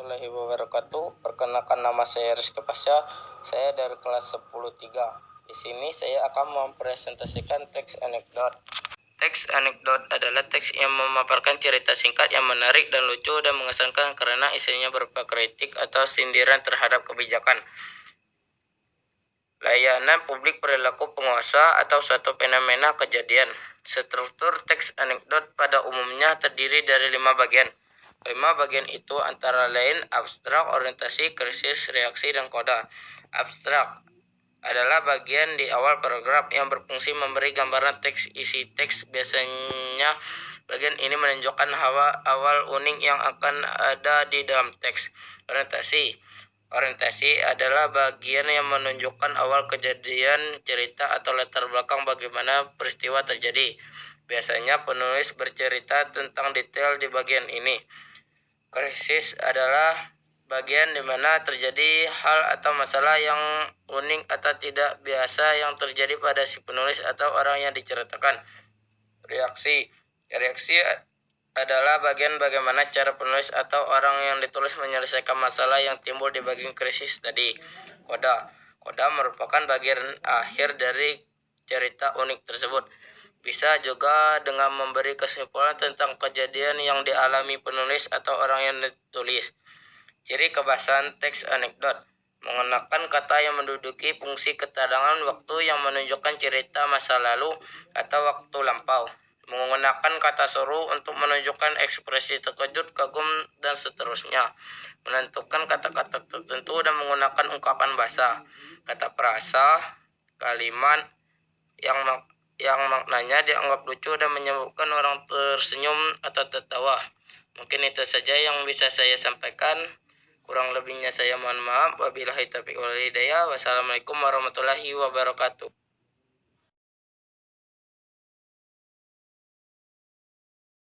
warahmatullahi wabarakatuh. Perkenalkan, nama saya Rizky Pasha. Saya dari kelas 10-3. Di sini saya akan mempresentasikan teks anekdot. Teks anekdot adalah teks yang memaparkan cerita singkat yang menarik dan lucu dan mengesankan karena isinya berupa kritik atau sindiran terhadap kebijakan, layanan publik, perilaku penguasa, atau suatu fenomena kejadian. Struktur teks anekdot pada umumnya terdiri dari 5 bagian. 5 bagian itu antara lain abstrak, orientasi, krisis, reaksi, dan koda. Abstrak adalah bagian di awal paragraf yang berfungsi memberi gambaran teks. Isi teks biasanya bagian ini menunjukkan awal unik yang akan ada di dalam teks. Orientasi adalah bagian yang menunjukkan awal kejadian, cerita, atau latar belakang bagaimana peristiwa terjadi. Biasanya penulis bercerita tentang detail di bagian ini. Krisis adalah bagian di mana terjadi hal atau masalah yang unik atau tidak biasa yang terjadi pada si penulis atau orang yang diceritakan. Reaksi adalah bagian bagaimana cara penulis atau orang yang ditulis menyelesaikan masalah yang timbul di bagian krisis tadi. Koda merupakan bagian akhir dari cerita unik tersebut. Bisa juga dengan memberi kesimpulan tentang kejadian yang dialami penulis atau orang yang ditulis. Ciri kebahasan teks anekdot: menggunakan kata yang menduduki fungsi keterangan waktu yang menunjukkan cerita masa lalu atau waktu lampau. Menggunakan kata seru untuk menunjukkan ekspresi terkejut, kagum, dan seterusnya. Menentukan kata-kata tertentu dan menggunakan ungkapan bahasa. Kata frasa, kalimat yang maknanya dianggap lucu dan menyebabkan orang tersenyum atau tertawa. Mungkin itu saja yang bisa saya sampaikan. Kurang lebihnya saya mohon maaf. Wabillahi taufiq wal hidayah. Wassalamualaikum warahmatullahi wabarakatuh.